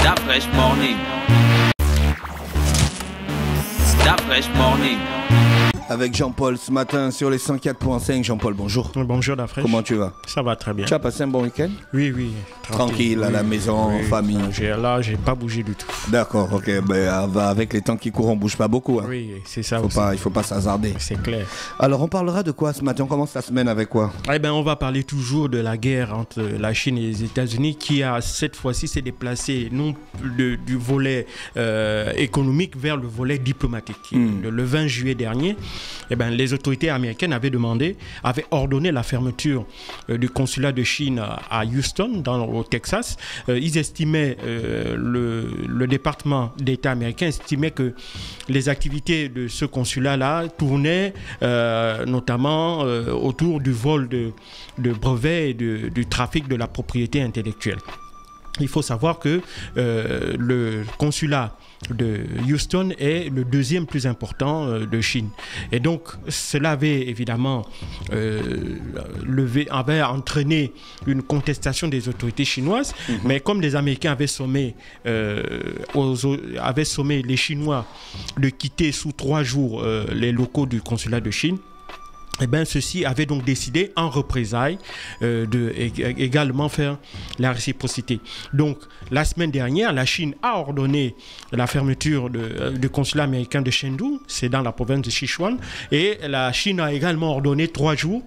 Stop Fresh Morning. Stop Fresh Morning. Avec Jean-Paul ce matin sur les 104.5. Jean-Paul, bonjour. Bonjour Dafresh. Comment tu vas? Ça va très bien. Tu as passé un bon week-end? Oui, oui. Tranquille, à la maison, en famille. Là, j'ai pas bougé du tout. D'accord, ok. Ben, avec les temps qui courent, on bouge pas beaucoup. Hein. Oui, c'est ça aussi. Il faut pas s'hasarder. C'est clair. Alors, on parlera de quoi ce matin? On commence la semaine avec quoi? Eh ben, on va parler toujours de la guerre entre la Chine et les États-Unis qui a cette fois-ci s'est déplacée non du volet économique vers le volet diplomatique. Le 20 juillet dernier, eh ben, les autorités américaines avaient ordonné la fermeture du consulat de Chine à Houston, au Texas. Ils estimaient, le département d'État américain estimait que les activités de ce consulat-là tournaient notamment autour du vol de brevets et du trafic de la propriété intellectuelle. Il faut savoir que le consulat de Houston est le deuxième plus important de Chine. Et donc, cela avait évidemment avait entraîné une contestation des autorités chinoises. Mais comme les Américains avaient sommé les Chinois de quitter sous 3 jours les locaux du consulat de Chine, eh bien, ceux-ci avaient donc décidé, en représailles, également faire la réciprocité. Donc, la semaine dernière, la Chine a ordonné la fermeture du consulat américain de Chengdu, c'est dans la province de Sichuan, et la Chine a également donné 3 jours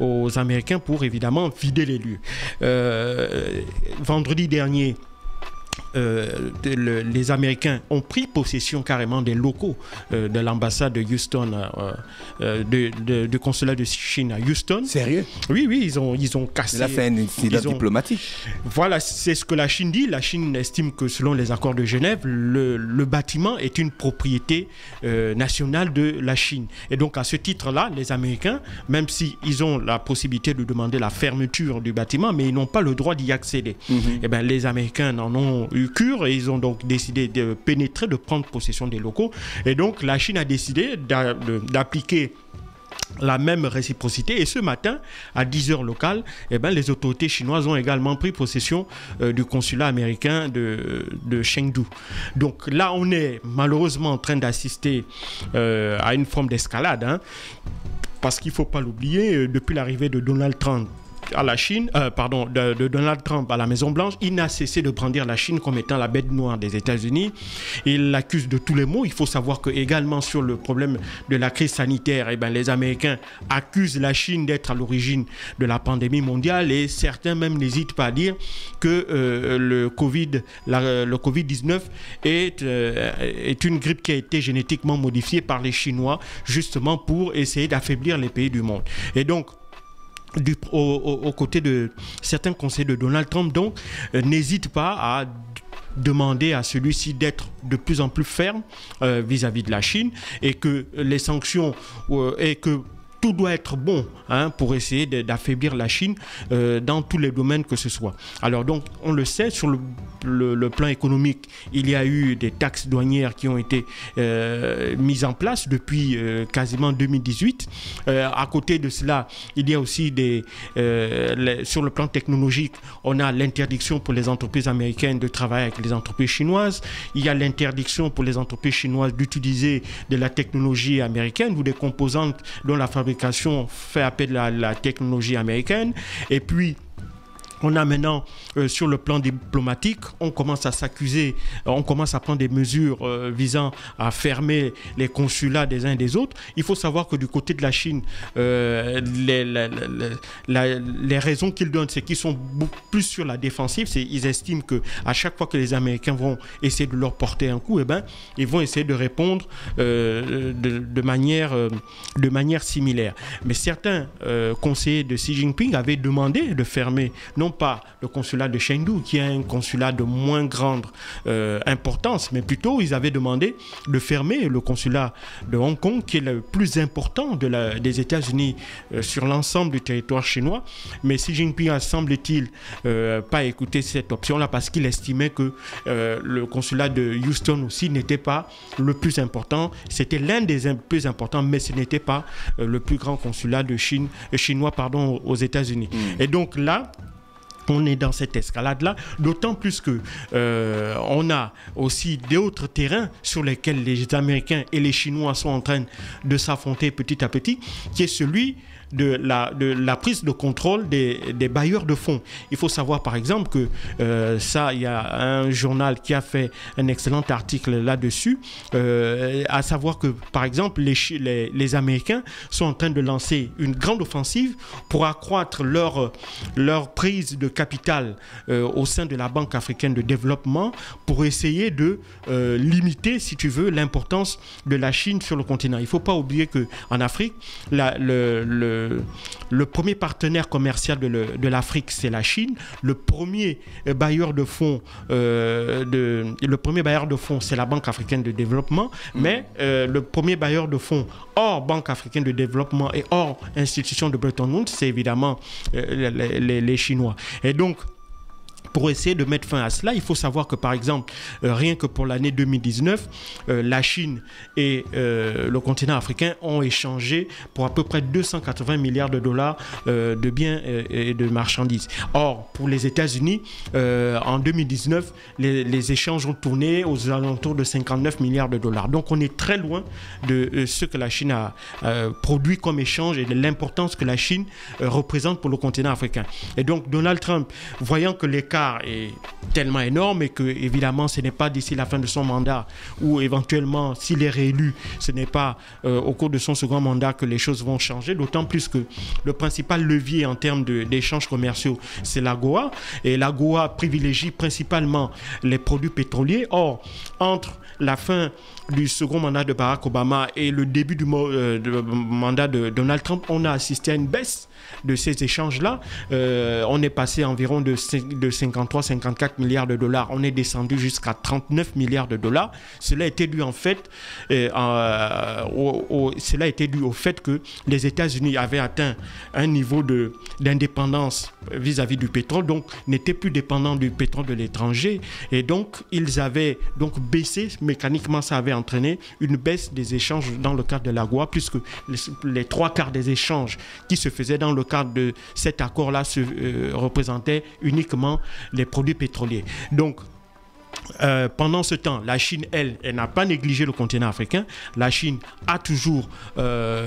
aux Américains pour évidemment vider les lieux. Vendredi dernier, les Américains ont pris possession carrément des locaux de l'ambassade de Houston, du consulat de Chine à Houston. Sérieux? Oui, ils ont cassé. Là, c'est un incident diplomatique. Voilà, c'est ce que la Chine dit. La Chine estime que selon les accords de Genève, le bâtiment est une propriété nationale de la Chine. Et donc, à ce titre-là, les Américains, même s'ils ont la possibilité de demander la fermeture du bâtiment, mais ils n'ont pas le droit d'y accéder. Et bien, les Américains n'en ont eu cure et ils ont donc décidé de pénétrer, de prendre possession des locaux. Et donc, la Chine a décidé d'appliquer la même réciprocité. Et ce matin, à 10h locales, eh ben, les autorités chinoises ont également pris possession du consulat américain de Chengdu. Donc là, on est malheureusement en train d'assister à une forme d'escalade, hein, parce qu'il ne faut pas l'oublier, depuis l'arrivée de Donald Trump à la Chine, de Donald Trump à la Maison-Blanche, il n'a cessé de brandir la Chine comme étant la bête noire des États-Unis. Il l'accuse de tous les maux. Il faut savoir que également sur le problème de la crise sanitaire, eh ben, les Américains accusent la Chine d'être à l'origine de la pandémie mondiale et certains même n'hésitent pas à dire que le Covid-19 est une grippe qui a été génétiquement modifiée par les Chinois justement pour essayer d'affaiblir les pays du monde. Et donc, aux côtés de certains conseillers de Donald Trump, donc, n'hésite pas à demander à celui-ci d'être de plus en plus ferme vis-à-vis de la Chine et que les sanctions et que tout doit être bon, hein, pour essayer d'affaiblir la Chine dans tous les domaines que ce soit. Alors donc, on le sait, sur le plan économique, il y a eu des taxes douanières qui ont été mises en place depuis quasiment 2018. À côté de cela, il y a aussi sur le plan technologique, on a l'interdiction pour les entreprises américaines de travailler avec les entreprises chinoises. Il y a l'interdiction pour les entreprises chinoises d'utiliser de la technologie américaine ou des composantes dont la fabrication fait appel à la technologie américaine. Et puis, on a maintenant, sur le plan diplomatique, on commence à s'accuser, on commence à prendre des mesures visant à fermer les consulats des uns et des autres. Il faut savoir que du côté de la Chine, les raisons qu'ils donnent, c'est qu'ils sont beaucoup plus sur la défensive. Ils estiment qu'à chaque fois que les Américains vont essayer de leur porter un coup, eh ben, ils vont essayer de répondre de manière similaire. Mais certains conseillers de Xi Jinping avaient demandé de fermer, non pas le consulat de Chengdu, qui est un consulat de moins grande importance, mais plutôt ils avaient demandé de fermer le consulat de Hong Kong, qui est le plus important des États-Unis sur l'ensemble du territoire chinois. Mais Xi Jinping a, semble-t-il, pas écouté cette option-là parce qu'il estimait que le consulat de Houston aussi n'était pas le plus important. C'était l'un des plus importants, mais ce n'était pas le plus grand consulat de chinois aux États-Unis. Et donc là, on est dans cette escalade-là, d'autant plus que on a aussi d'autres terrains sur lesquels les Américains et les Chinois sont en train de s'affronter petit à petit, qui est celui de la prise de contrôle des bailleurs de fonds. Il faut savoir par exemple que il y a un journal qui a fait un excellent article là-dessus, à savoir que par exemple les Américains sont en train de lancer une grande offensive pour accroître leur prise de capital au sein de la Banque africaine de développement, pour essayer de limiter, si tu veux, l'importance de la Chine sur le continent. Il ne faut pas oublier qu'en Afrique, le premier partenaire commercial de l'Afrique, c'est la Chine. Le premier bailleur de fonds, c'est la Banque africaine de développement. Mais le premier bailleur de fonds hors Banque africaine de développement et hors institution de Bretton Woods, c'est évidemment les Chinois. Et donc, pour essayer de mettre fin à cela, il faut savoir que par exemple, rien que pour l'année 2019, la Chine et le continent africain ont échangé pour à peu près 280 milliards de dollars de biens et de marchandises. Or, pour les États-Unis, en 2019, les échanges ont tourné aux alentours de 59 milliards de dollars. Donc, on est très loin de ce que la Chine a produit comme échange et de l'importance que la Chine représente pour le continent africain. Et donc, Donald Trump, voyant que l'écart est tellement énorme et que évidemment ce n'est pas d'ici la fin de son mandat, ou éventuellement s'il est réélu, ce n'est pas au cours de son second mandat que les choses vont changer, d'autant plus que le principal levier en termes d'échanges commerciaux, c'est l'AGOA, et l'AGOA privilégie principalement les produits pétroliers. Or, entre la fin du second mandat de Barack Obama et le début du mandat de Donald Trump, on a assisté à une baisse de ces échanges-là. On est passé environ de 53-54 milliards de dollars. On est descendu jusqu'à 39 milliards de dollars. Cela a été dû en fait, cela a été dû au fait que les États-Unis avaient atteint un niveau d'indépendance vis-à-vis du pétrole, donc n'étaient plus dépendants du pétrole de l'étranger, et donc ils avaient donc baissé mécaniquement. Ça avait entraîné une baisse des échanges dans le cadre de l'AGOA, puisque les trois quarts des échanges qui se faisaient dans le cadre de cet accord-là représentaient uniquement les produits pétroliers. Donc, pendant ce temps, la Chine, elle n'a pas négligé le continent africain. La Chine a toujours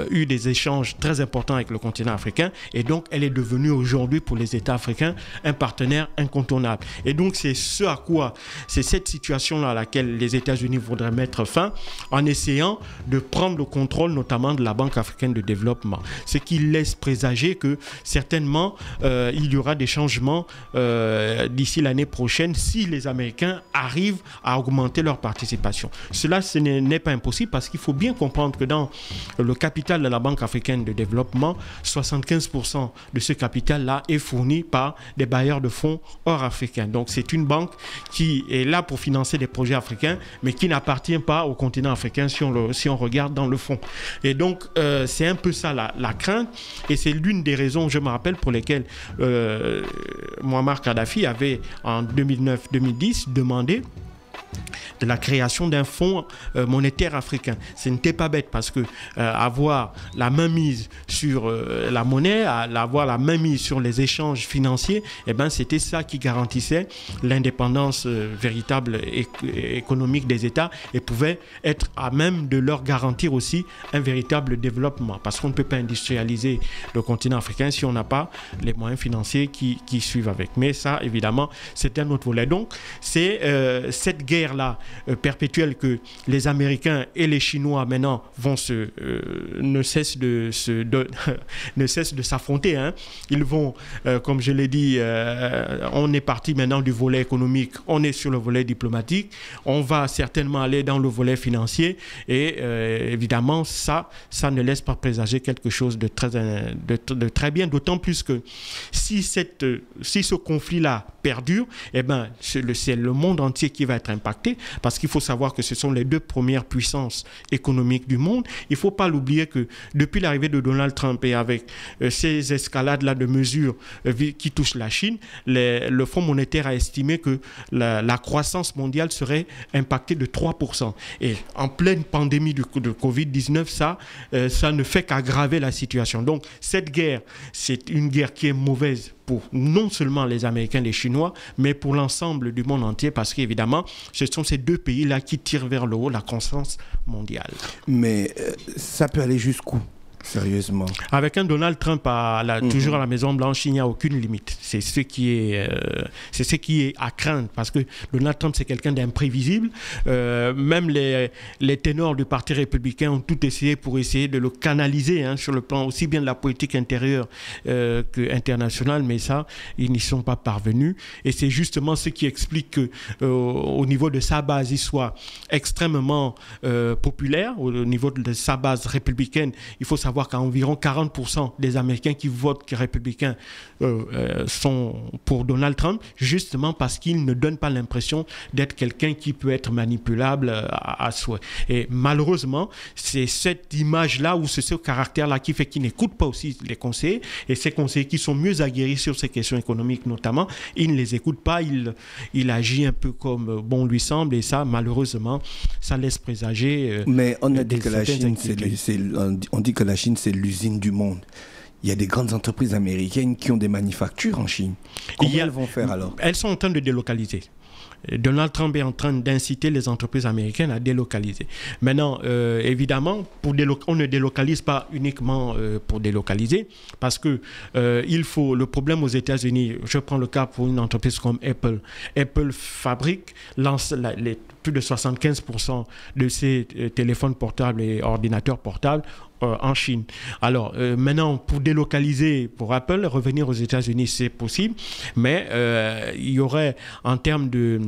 eu des échanges très importants avec le continent africain, et donc elle est devenue aujourd'hui pour les États africains un partenaire incontournable. Et donc c'est cette situation-là à laquelle les États-Unis voudraient mettre fin en essayant de prendre le contrôle notamment de la Banque africaine de développement. Ce qui laisse présager que certainement il y aura des changements d'ici l'année prochaine si les Américains arrivent à augmenter leur participation. Cela, ce n'est pas impossible, parce qu'il faut bien comprendre que dans le capital de la Banque africaine de développement, 75% de ce capital-là est fourni par des bailleurs de fonds hors africains. Donc c'est une banque qui est là pour financer des projets africains, mais qui n'appartient pas au continent africain si on regarde dans le fond. Et donc c'est un peu ça la crainte, et c'est l'une des raisons, je me rappelle, pour lesquelles Muammar Kadhafi avait en 2009-2010 demandé de la création d'un fonds monétaire africain. Ce n'était pas bête, parce que avoir la mainmise sur la monnaie, avoir la mainmise sur les échanges financiers, c'était ça qui garantissait l'indépendance véritable économique des États, et pouvait être à même de leur garantir aussi un véritable développement, parce qu'on ne peut pas industrialiser le continent africain si on n'a pas les moyens financiers qui suivent avec. Mais ça, évidemment, c'est un autre volet. Donc, c'est cette guerre-là perpétuelle que les Américains et les Chinois maintenant vont ne cessent de s'affronter. Ils vont, comme je l'ai dit, on est parti maintenant du volet économique, on est sur le volet diplomatique, on va certainement aller dans le volet financier, et évidemment ça ne laisse pas présager quelque chose de très bien, d'autant plus que si ce conflit-là perdure, c'est le monde entier qui va être impacté, parce qu'il faut savoir que ce sont les deux premières puissances économiques du monde. Il ne faut pas l'oublier que depuis l'arrivée de Donald Trump, et avec ces escalades-là de mesures qui touchent la Chine, le Fonds monétaire a estimé que la croissance mondiale serait impactée de 3%. Et en pleine pandémie de Covid-19, ça ne fait qu'aggraver la situation. Donc cette guerre, c'est une guerre qui est mauvaise pour non seulement les Américains, les Chinois, mais pour l'ensemble du monde entier, parce qu'évidemment, ce sont ces deux pays-là qui tirent vers le haut la croissance mondiale. Mais ça peut aller jusqu'où ? Sérieusement. Avec un Donald Trump toujours à la Maison-Blanche, il n'y a aucune limite. C'est ce qui est à craindre, parce que Donald Trump, c'est quelqu'un d'imprévisible. Même les ténors du Parti républicain ont tout essayé pour essayer de le canaliser sur le plan aussi bien de la politique intérieure qu'internationale, mais ça, ils n'y sont pas parvenus. Et c'est justement ce qui explique qu'au niveau de sa base, il soit extrêmement populaire. Au niveau de sa base républicaine, il faut savoir qu'environ 40% des Américains qui votent républicains sont pour Donald Trump, justement parce qu'il ne donne pas l'impression d'être quelqu'un qui peut être manipulable à souhait. Et malheureusement, c'est cette image-là ou c'est ce caractère-là qui fait qu'il n'écoute pas aussi les conseillers, et ces conseillers qui sont mieux aguerris sur ces questions économiques notamment, il ne les écoute pas, il agit un peu comme bon lui semble, et ça, malheureusement, ça laisse présager. Mais on a dit que la Chine, on dit que la Chine, c'est l'usine du monde. Il y a des grandes entreprises américaines qui ont des manufactures en Chine. Comment elles vont faire alors ? Elles sont en train de délocaliser. Donald Trump est en train d'inciter les entreprises américaines à délocaliser. Maintenant, évidemment, on ne délocalise pas uniquement pour délocaliser, parce que le problème aux États-Unis, je prends le cas pour une entreprise comme Apple. Apple fabrique, plus de 75% de ses téléphones portables et ordinateurs portables en Chine. Alors, maintenant, pour délocaliser pour Apple, revenir aux États-Unis, c'est possible, mais il y aurait, en termes de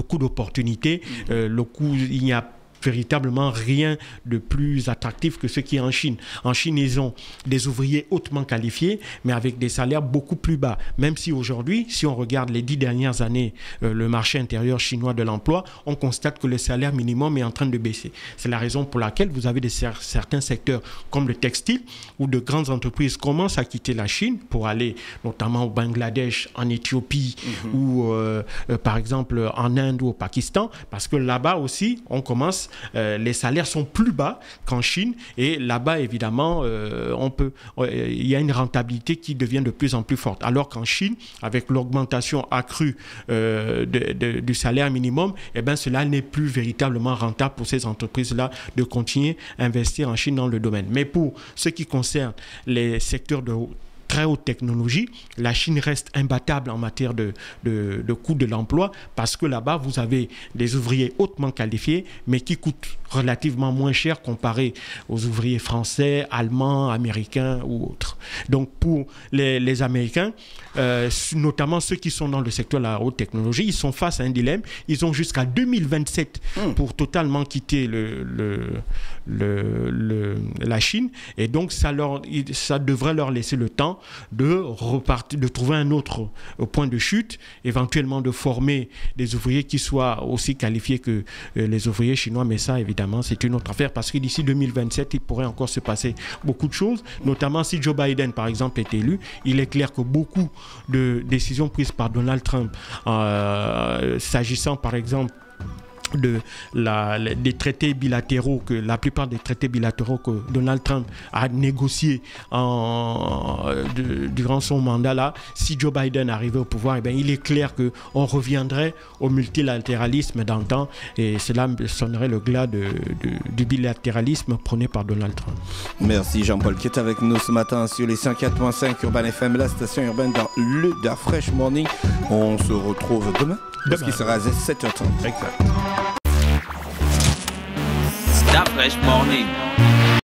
coût d'opportunité, le coût, il n'y a véritablement rien de plus attractif que ce qui est en Chine. En Chine, ils ont des ouvriers hautement qualifiés, mais avec des salaires beaucoup plus bas. Même si aujourd'hui, si on regarde les 10 dernières années, le marché intérieur chinois de l'emploi, on constate que le salaire minimum est en train de baisser. C'est la raison pour laquelle vous avez certains secteurs comme le textile, où de grandes entreprises commencent à quitter la Chine pour aller notamment au Bangladesh, en Éthiopie, ou par exemple en Inde ou au Pakistan, parce que là-bas aussi, on commence les salaires sont plus bas qu'en Chine, et là-bas évidemment il y a une rentabilité qui devient de plus en plus forte, alors qu'en Chine, avec l'augmentation accrue du salaire minimum, cela n'est plus véritablement rentable pour ces entreprises-là de continuer à investir en Chine dans le domaine. Mais pour ce qui concerne les secteurs de très haute technologie, la Chine reste imbattable en matière de coût de l'emploi, parce que là-bas, vous avez des ouvriers hautement qualifiés, mais qui coûtent relativement moins cher comparé aux ouvriers français, allemands, américains ou autres. Donc, pour les Américains, notamment ceux qui sont dans le secteur de la haute technologie, ils sont face à un dilemme. Ils ont jusqu'à 2027 pour totalement quitter la Chine, et donc ça devrait leur laisser le temps de trouver un autre point de chute, éventuellement de former des ouvriers qui soient aussi qualifiés que les ouvriers chinois, mais ça évidemment c'est une autre affaire, parce que d'ici 2027 il pourrait encore se passer beaucoup de choses, notamment si Joe Biden par exemple est élu. Il est clair que beaucoup de décisions prises par Donald Trump s'agissant par exemple des traités bilatéraux, la plupart des traités bilatéraux que Donald Trump a négociés durant son mandat là, si Joe Biden arrivait au pouvoir, il est clair qu'on reviendrait au multilatéralisme d'antan, et cela sonnerait le glas du bilatéralisme prôné par Donald Trump. Merci Jean-Paul qui est avec nous ce matin sur les 104.5 Urban FM, la station urbaine dans le Da Fresh Morning. On se retrouve demain. Parce qu'il sera à 7h30. Exact. Da Fresh Morning.